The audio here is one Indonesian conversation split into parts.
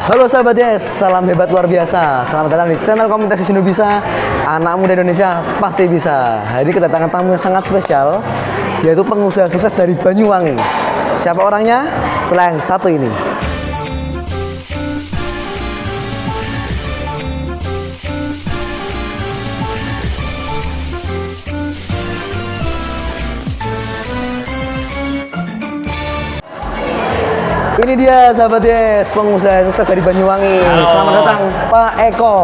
Halo sahabat Yes, salam hebat luar biasa. Selamat datang di channel Komunitas Indo Bisa. Anak muda Indonesia pasti bisa. Hari ini kedatangan tamu yang sangat spesial, yaitu pengusaha sukses dari Banyuwangi. Siapa orangnya? Setelah yang satu ini. Ini dia sahabat Yes, pengusaha sukses dari Banyuwangi. Halo. Selamat datang Pak Eko.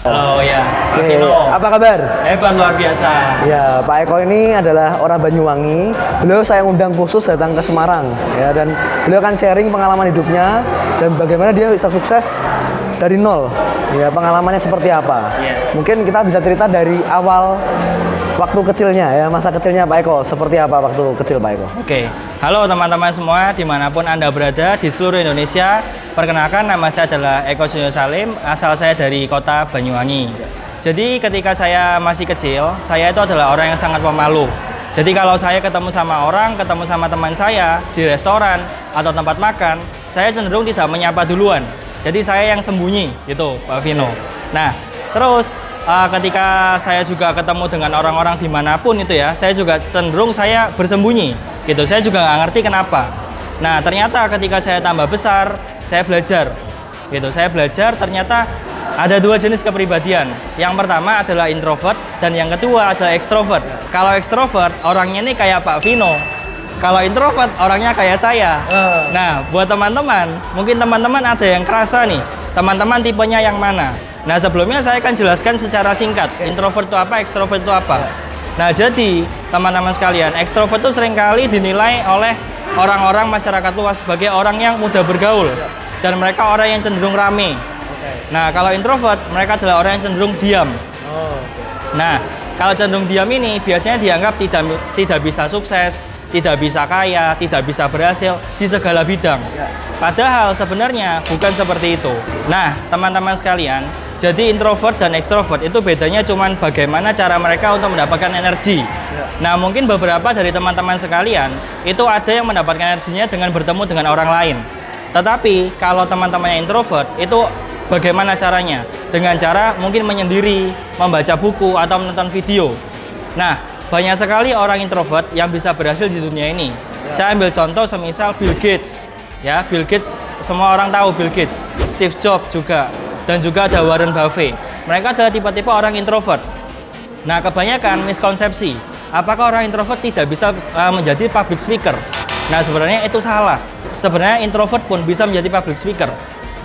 Halo ya, Pak Oke, Vino. apa kabar? Hebat luar biasa. Ya, Pak Eko ini adalah orang Banyuwangi. Beliau saya undang khusus datang ke Semarang, ya, dan beliau akan sharing pengalaman hidupnya dan bagaimana dia bisa sukses dari nol. Ya, pengalamannya seperti apa? Yes. Mungkin kita bisa cerita dari awal waktu kecilnya, ya, masa kecilnya Pak Eko. Seperti apa waktu kecil Pak Eko? Oke, halo teman-teman semua dimanapun Anda berada di seluruh Indonesia. Perkenalkan, nama saya adalah Eko Sunyo Salim, asal saya dari kota Banyuwangi. Jadi ketika saya masih kecil, saya itu adalah orang yang sangat pemalu. Jadi kalau saya ketemu sama orang, ketemu sama teman saya di restoran atau tempat makan, saya cenderung tidak menyapa duluan. Jadi saya yang sembunyi gitu, Pak Vino. Nah, terus ketika saya juga ketemu dengan orang-orang dimanapun itu ya, saya juga cenderung saya bersembunyi gitu. Saya juga nggak ngerti kenapa. Nah, ternyata ketika saya tambah besar, saya belajar gitu. Saya belajar ternyata ada dua jenis kepribadian. Yang pertama adalah introvert dan yang kedua adalah extrovert. Kalau extrovert orangnya ini kayak Pak Vino. Kalau introvert orangnya kayak saya. Nah, buat teman-teman, mungkin teman-teman ada yang kerasa nih, teman-teman tipenya yang mana? Nah, sebelumnya saya akan jelaskan secara singkat, introvert itu apa, extrovert itu apa. Nah, jadi teman-teman sekalian, extrovert itu seringkali dinilai oleh orang-orang masyarakat luas sebagai orang yang mudah bergaul dan mereka orang yang cenderung rame. Nah, kalau introvert, mereka adalah orang yang cenderung diam. Nah, kalau cenderung diam ini biasanya dianggap tidak bisa sukses, tidak bisa kaya, tidak bisa berhasil di segala bidang. Padahal sebenarnya bukan seperti itu. Nah, teman-teman sekalian, jadi introvert dan extrovert itu bedanya cuman bagaimana cara mereka untuk mendapatkan energi. Nah, mungkin beberapa dari teman-teman sekalian itu ada yang mendapatkan energinya dengan bertemu dengan orang lain. Tetapi kalau teman-temannya introvert itu bagaimana caranya? Dengan cara mungkin menyendiri, membaca buku atau menonton video. Nah, banyak sekali orang introvert yang bisa berhasil di dunia ini. Saya ambil contoh semisal Bill Gates. Ya, Bill Gates, semua orang tahu Bill Gates. Steve Jobs juga. Dan juga ada Warren Buffett. Mereka adalah tipe-tipe orang introvert. Nah, kebanyakan miskonsepsi. Apakah orang introvert tidak bisa menjadi public speaker? Nah, sebenarnya itu salah. Sebenarnya introvert pun bisa menjadi public speaker.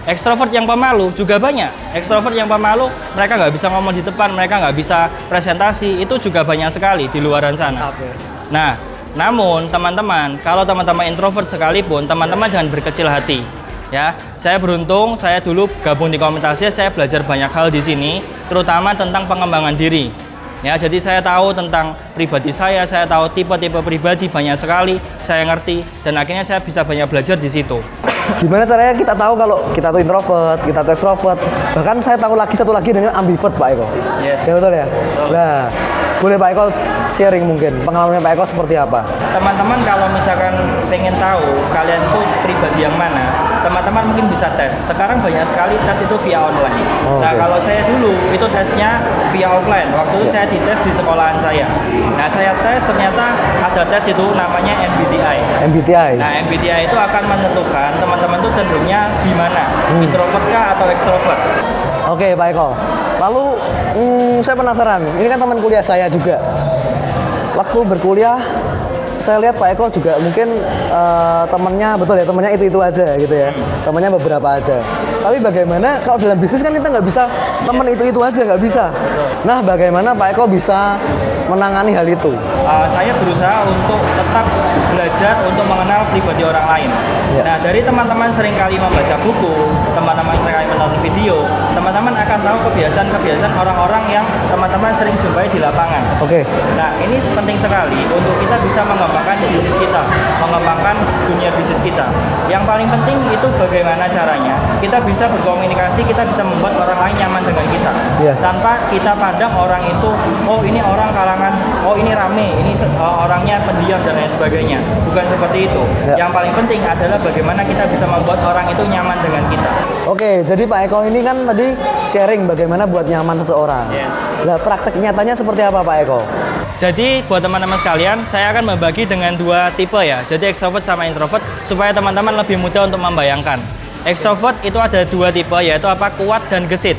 Ekstrovert yang pemalu juga banyak. Ekstrovert yang pemalu, mereka nggak bisa ngomong di depan, mereka nggak bisa presentasi, itu juga banyak sekali di luaran sana. Nah, namun teman-teman, kalau teman-teman introvert sekalipun, teman-teman jangan berkecil hati. Ya, saya beruntung, saya dulu gabung di komunitas, saya belajar banyak hal di sini, terutama tentang pengembangan diri. Ya, jadi saya tahu tentang pribadi saya tahu tipe-tipe pribadi banyak sekali, saya ngerti, dan akhirnya saya bisa banyak belajar di situ. Gimana caranya kita tahu kalau kita tuh introvert, kita tuh extrovert? Bahkan saya tahu lagi satu lagi namanya ambivert Pak Eko. Yes. Ya betul ya? Nah, boleh Pak Eko sharing mungkin pengalamannya Pak Eko seperti apa? Teman-teman kalau misalkan pengen tahu kalian tuh pribadi yang mana, teman-teman mungkin bisa tes. Sekarang banyak sekali tes itu via online. Nah, oke. kalau saya dulu itu tesnya via offline. Waktu itu saya dites di sekolahan saya. Nah, saya tes ternyata ada tes itu namanya MBTI. MBTI. Nah, MBTI itu akan menentukan teman-teman tuh cenderungnya di mana, introvert kah atau extrovert. Oke Pak Eko. Lalu saya penasaran. Ini kan teman kuliah saya juga. Waktu berkuliah, saya lihat Pak Eko juga mungkin temannya, betul ya, temannya itu aja gitu ya. Temannya beberapa aja. Tapi bagaimana kalau dalam bisnis kan kita nggak bisa teman itu aja, nggak bisa. Nah, bagaimana Pak Eko bisa menangani hal itu? Saya berusaha untuk tetap belajar untuk mengenal pribadi orang lain. Ya. Nah, dari teman-teman seringkali membaca buku, teman-teman seringkali menonton video, teman-teman akan tahu kebiasaan-kebiasaan orang-orang yang teman-teman sering jumpai di lapangan. Oke. Nah, ini penting sekali untuk kita bisa mengembangkan bisnis kita, mengembangkan dunia bisnis kita. Yang paling penting itu bagaimana caranya kita bisa berkomunikasi, kita bisa membuat orang lain nyaman dengan kita. Yes. Tanpa kita pandang orang itu, oh ini orang kalangan, oh ini rame, ini orangnya pendiam dan lain sebagainya. Bukan seperti itu. Ya. Yang paling penting adalah bagaimana kita bisa membuat orang itu nyaman dengan kita. Oke, jadi Pak Eko ini kan tadi sharing bagaimana buat nyaman seseorang. Yes. Nah, praktek nyatanya seperti apa Pak Eko? Jadi buat teman-teman sekalian, saya akan membagi dengan dua tipe ya. Jadi extrovert sama introvert supaya teman-teman lebih mudah untuk membayangkan. Extrovert itu ada dua tipe, yaitu apa? Kuat dan gesit.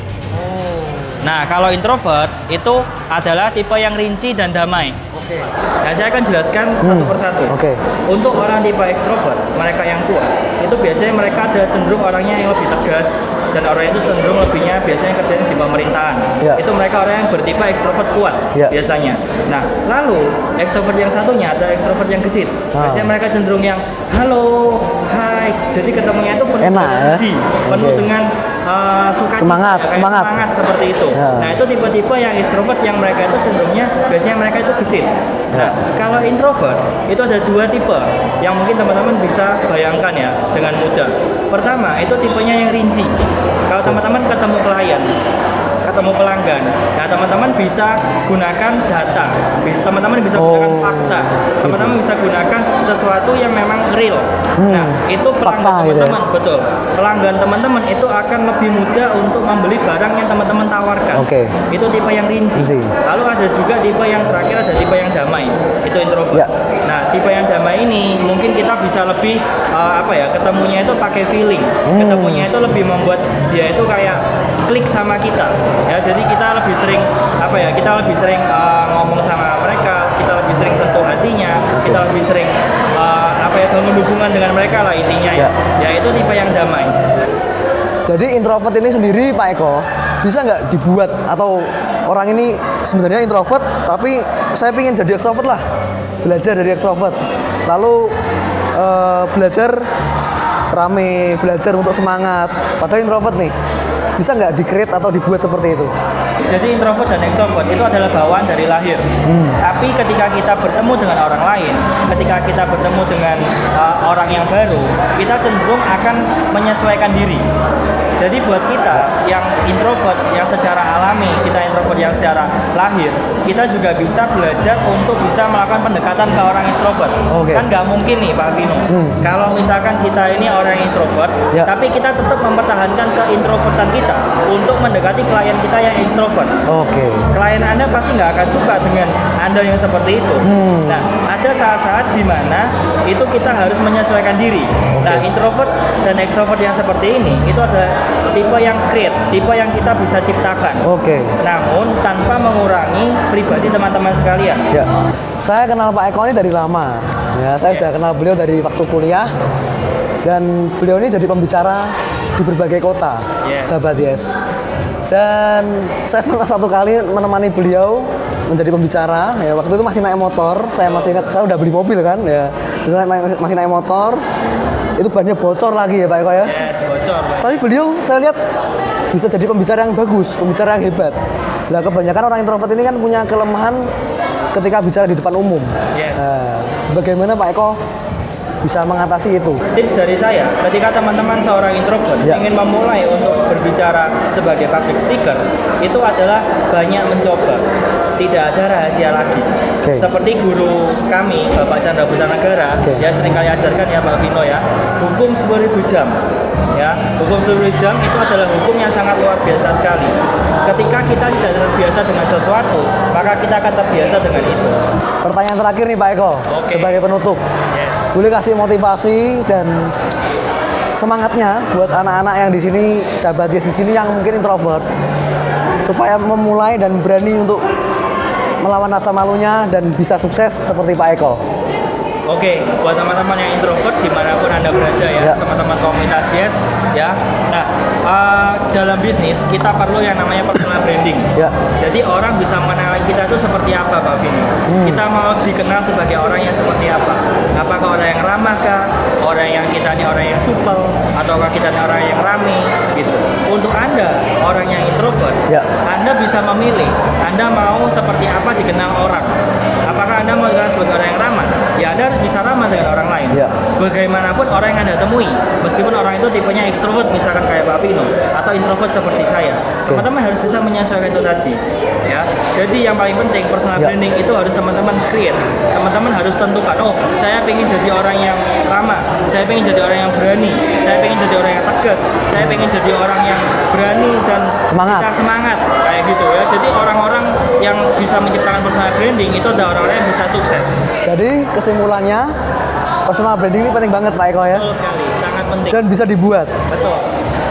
Nah, kalau introvert itu adalah tipe yang rinci dan damai. Oke. Nah, saya akan jelaskan satu persatu. Oke. Untuk orang tipe extrovert, mereka yang kuat, itu biasanya mereka adalah cenderung orangnya yang lebih tegas dan orang itu cenderung lebihnya biasanya kerjanya di pemerintahan. Ya. Itu mereka orang yang bertipe extrovert kuat Ya. biasanya. Nah, lalu extrovert yang satunya adalah extrovert yang gesit. Biasanya mereka cenderung yang halo, hai. Jadi ketemunya itu penuh Enak, ya? energi, penuh Oke. dengan sukacita, Semangat, kayak semangat. semangat seperti itu. Ya. Nah, itu tipe-tipe yang extrovert yang mereka itu cenderungnya biasanya mereka itu gesit. Nah, kalau introvert itu ada dua tipe yang mungkin teman-teman bisa bayangkan ya dengan mudah. Pertama, itu tipenya yang rinci. Kalau teman-teman ketemu klien, ketemu pelanggan, nah teman-teman bisa gunakan data, teman-teman bisa gunakan fakta, teman-teman bisa gunakan sesuatu yang memang real. Nah, itu pelanggan Fakta gitu ya? teman-teman, betul. Pelanggan teman-teman itu akan lebih mudah untuk membeli barang yang teman-teman tawarkan. Oke. Itu tipe yang rinci. Rinci. Lalu ada juga tipe yang terakhir, ada tipe yang damai. Itu introvert. Ya. Nah, tipe yang damai ini mungkin kita bisa lebih ketemunya itu pakai feeling. Ketemunya itu lebih membuat dia itu kayak klik sama kita. Ya, jadi kita lebih sering kita lebih sering ngomong sama mereka, kita lebih sering sentuh hatinya, kita lebih sering bangun hubungan dengan mereka lah intinya ya. Ya, itu tipe yang damai. Jadi introvert ini sendiri Pak Eko bisa nggak dibuat atau orang ini sebenarnya introvert tapi saya ingin jadi extrovert lah, belajar dari extrovert, lalu belajar rame, belajar untuk semangat, padahal introvert nih, bisa nggak di-create atau dibuat seperti itu? Jadi introvert dan extrovert itu adalah bawaan dari lahir. Tapi ketika kita bertemu dengan orang lain, ketika kita bertemu dengan orang yang baru, kita cenderung akan menyesuaikan diri. Jadi buat kita yang introvert, yang secara alami, kita introvert yang secara lahir, kita juga bisa belajar untuk bisa melakukan pendekatan ke orang extrovert. Oke. Kan nggak mungkin nih Pak Vino, kalau misalkan kita ini orang introvert, Ya. tapi kita tetap mempertahankan keintrovertan kita untuk mendekati klien kita yang extrovert. Oke. Klien Anda pasti nggak akan suka dengan Anda yang seperti itu. Nah, ada saat-saat di mana itu kita harus menyesuaikan diri. Nah, introvert dan extrovert yang seperti ini itu ada tipe yang create, tipe yang kita bisa ciptakan. Oke. Namun tanpa mengurangi pribadi teman-teman sekalian. Ya, saya kenal Pak Eko ini dari lama. Ya, saya sudah kenal beliau dari waktu kuliah dan beliau ini jadi pembicara di berbagai kota, Yes. sahabat Yes. Dan saya pernah satu kali menemani beliau menjadi pembicara. Ya, waktu itu masih naik motor. Saya masih ingat, saya udah beli mobil kan. Ya, dulu masih naik motor. Itu bannya bocor lagi ya Pak Eko ya. Yes, bocor. Pak. Tapi beliau saya lihat bisa jadi pembicara yang bagus, pembicara yang hebat. Nah, kebanyakan orang introvert ini kan punya kelemahan ketika bicara di depan umum. Yes. Nah, bagaimana Pak Eko bisa mengatasi itu? Tips dari saya, ketika teman-teman seorang introvert Ya. ingin memulai untuk berbicara sebagai public speaker, itu adalah banyak mencoba. Tidak ada rahasia lagi. Oke. Seperti guru kami, Bapak Chandra Putanegara, Oke. ya sering kali ajarkan ya Pak Vino ya, hukum 10.000 jam. Ya, hukum 10.000 jam itu adalah hukum yang sangat luar biasa sekali. Ketika kita tidak terbiasa dengan sesuatu, maka kita akan terbiasa dengan itu. Pertanyaan terakhir nih Pak Eko, Oke. sebagai penutup. Yes. Boleh kasih motivasi dan semangatnya buat anak-anak yang di sini, sahabat Yes di sini yang mungkin introvert, supaya memulai dan berani untuk melawan rasa malunya dan bisa sukses seperti Pak Eko. Oke, buat teman-teman yang introvert dimanapun Anda berada Ya. ya, teman-teman komunitas Yes ya. Nah, dalam bisnis kita perlu yang namanya personal branding. Ya. Jadi orang bisa mengenali kita itu seperti apa, Pak Vino. Kita mau dikenal sebagai orang yang seperti apa? Apakah orang yang ramah kah? Orang yang kita ini orang yang supel? Ataukah kita ini orang yang rame? Gitu. Untuk Anda, orang yang introvert, Ya. Anda bisa memilih Anda mau seperti apa dikenal orang. Apakah Anda mau dikenal sebagai orang yang ramah? Ya Anda harus bisa ramah dengan orang lain. Ya. Bagaimanapun orang yang Anda temui, meskipun orang itu tipenya extrovert misalkan kayak Pak Vino, atau introvert seperti saya, teman-teman harus bisa menyesuaikan itu tadi. Ya, jadi yang paling penting personal Ya. branding itu harus teman-teman create. Teman-teman harus tentukan, oh saya pengen jadi orang yang ramah, saya pengen jadi orang yang berani, saya pengen jadi orang yang tegas, saya pengen jadi orang yang berani dan Semangat. kita semangat kayak gitu ya. Jadi orang-orang yang bisa menciptakan personal branding itu adalah orang-orang yang bisa sukses. Jadi kesimpulannya personal branding ini penting banget Pak Eko ya. Betul sekali, sangat penting. Dan bisa dibuat. Betul,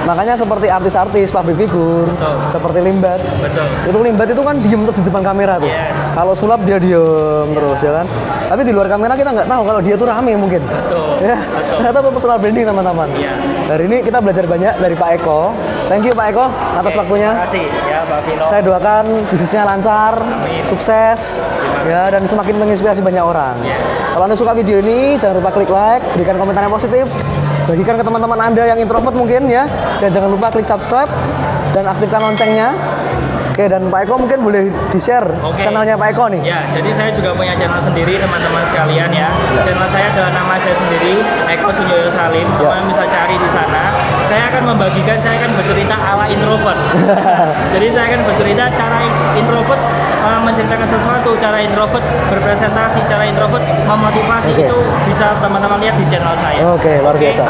Makanya seperti artis-artis, public figure, Betul. seperti Limbat. betul. Itu Limbat itu kan diem terus di depan kamera tuh. Yes. Kalau sulap dia diem terus ya kan. Tapi di luar kamera kita nggak tahu kalau dia tuh rame mungkin. Betul. Ya, Betul. ternyata itu personal branding teman-teman. Iya. Dari ini kita belajar banyak dari Pak Eko. Thank you Pak Eko atas Oke, waktunya. Terima kasih ya Pak Vino. Saya doakan bisnisnya lancar, Amin. sukses, ya dan semakin menginspirasi banyak orang. Yes. Kalau Anda suka video ini, jangan lupa klik like, berikan komentar yang positif, bagikan ke teman-teman Anda yang introvert mungkin ya, dan jangan lupa klik subscribe dan aktifkan loncengnya. Oke, dan Pak Eko mungkin boleh di-share Oke. channelnya Pak Eko nih. Ya, jadi saya juga punya channel sendiri teman-teman sekalian ya. Channel saya adalah nama saya sendiri, Eko Sunjoyo Salim. Teman-teman bisa cari di sana. Saya akan membagikan, saya akan bercerita ala introvert. Jadi saya akan bercerita cara introvert menceritakan sesuatu, cara introvert berpresentasi, cara introvert memotivasi. Oke. Itu bisa teman-teman lihat di channel saya. Oke, luar biasa.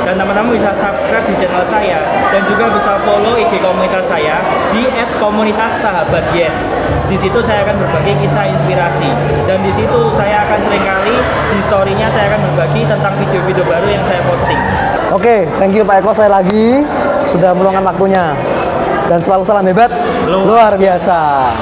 Dan teman-teman bisa subscribe di channel saya dan juga bisa follow IG komunitas saya di @komunitas_sahabat_yes. Di situ saya akan berbagi kisah inspirasi dan di situ saya akan seringkali di story-nya saya akan berbagi tentang video-video baru yang saya posting. Oke, thank you Pak Eko saya lagi sudah meluangkan waktunya. Dan selalu salam hebat, luar biasa.